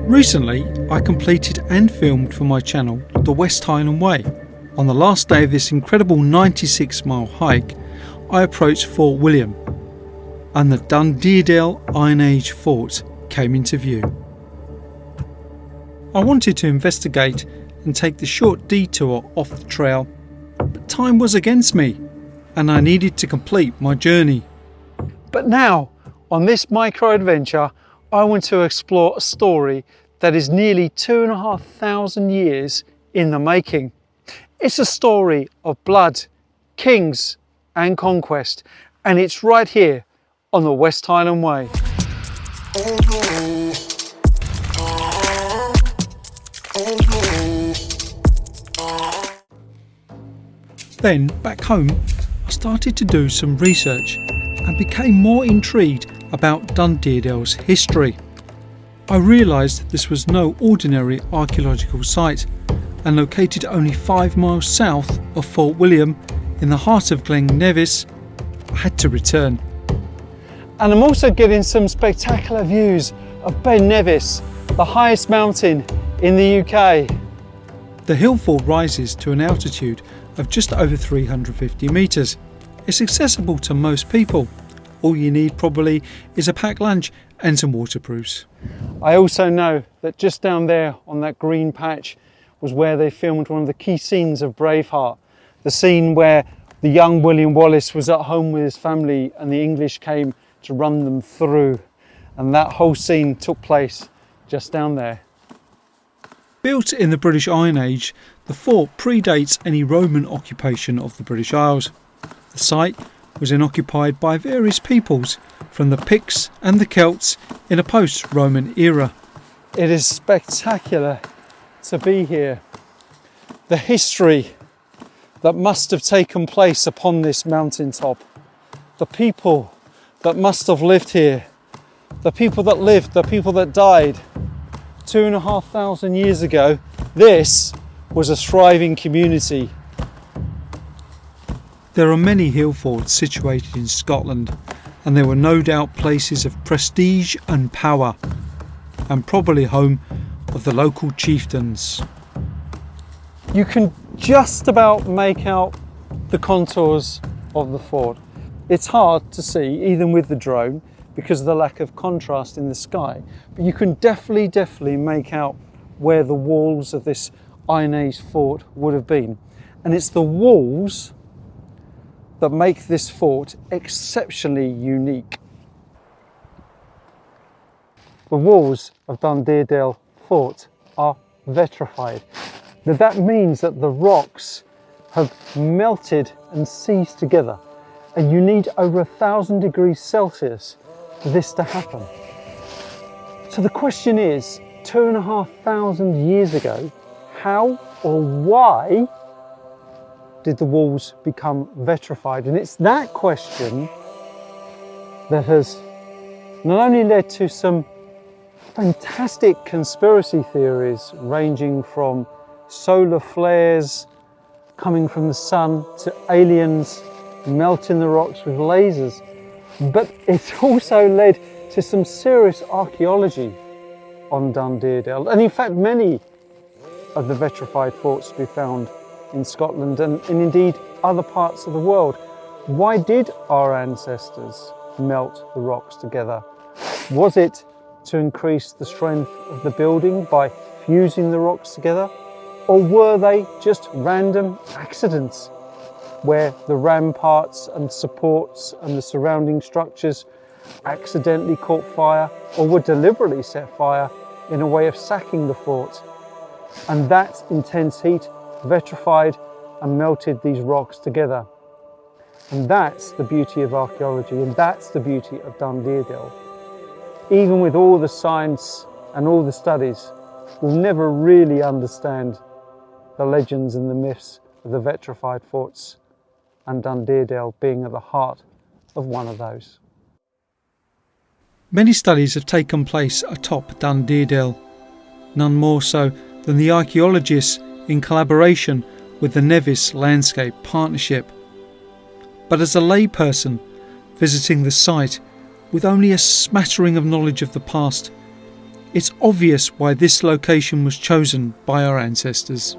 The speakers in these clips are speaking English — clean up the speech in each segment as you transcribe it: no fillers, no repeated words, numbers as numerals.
Recently, I completed and filmed for my channel the West Highland Way. On the last day of this incredible 96-mile hike, I approached Fort William, and the Deardale Ironage fort came into view. I wanted to investigate and take the short detour off the trail, but time was against me, and I needed to complete my journey. But now, on this micro-adventure, I want to explore a story that is nearly 2,500 years in the making. It's a story of blood, kings and conquest, and it's right here on the West Highland Way. Then, back home, I started to do some research and became more intrigued about Deardale's history. I realised this was no ordinary archaeological site and located only 5 miles south of Fort William in the heart of Glen Nevis. I had to return. And I'm also getting some spectacular views of Ben Nevis, the highest mountain in the UK. The hill fort rises to an altitude of just over 350 metres. It's accessible to most people. All you need probably is a packed lunch and some waterproofs. I also know that just down there on that green patch was where they filmed one of the key scenes of Braveheart. The scene where the young William Wallace was at home with his family and the English came to run them through. And that whole scene took place just down there. Built in the British Iron Age, the fort predates any Roman occupation of the British Isles. The site was then occupied by various peoples, from the Picts and the Celts in a post-Roman era. It is spectacular to be here. The history that must have taken place upon this mountaintop, the people that must have lived here, the people that lived, the people that died 2,500 years ago. This was a thriving community. There are many hill forts situated in Scotland, and there were no doubt places of prestige and power, and probably home of the local chieftains. You can just about make out the contours of the fort. It's hard to see, even with the drone, because of the lack of contrast in the sky, but you can definitely make out where the walls of this Iron Age fort would have been. And it's the walls that make this fort exceptionally unique. The walls of Deardale Fort are vitrified. Now that means that the rocks have melted and seized together, and you need over 1,000 degrees Celsius for this to happen. So the question is, 2,500 years ago, how or why did the walls become vitrified? And it's that question that has not only led to some fantastic conspiracy theories ranging from solar flares coming from the sun to aliens melting the rocks with lasers, but it's also led to some serious archaeology on Deardale, and in fact many of the vitrified forts to be found in Scotland and indeed other parts of the world. Why did our ancestors melt the rocks together? Was it to increase the strength of the building by fusing the rocks together? Or were they just random accidents where the ramparts and supports and the surrounding structures accidentally caught fire or were deliberately set fire in a way of sacking the fort? And that intense heat vitrified and melted these rocks together. And that's the beauty of archaeology, and that's the beauty of Deardale. Even with all the science and all the studies, we'll never really understand the legends and the myths of the vitrified forts, and Deardale being at the heart of one of those. Many studies have taken place atop Deardale, none more so than the archaeologists in collaboration with the Nevis Landscape Partnership. But as a layperson visiting the site with only a smattering of knowledge of the past, it's obvious why this location was chosen by our ancestors.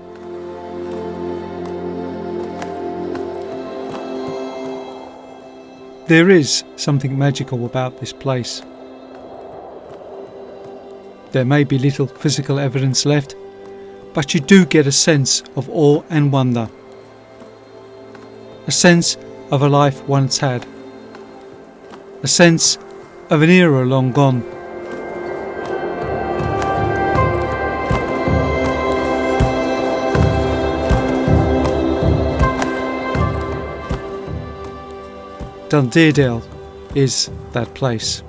There is something magical about this place. There may be little physical evidence left, but you do get a sense of awe and wonder. A sense of a life once had. A sense of an era long gone. Deardale is that place.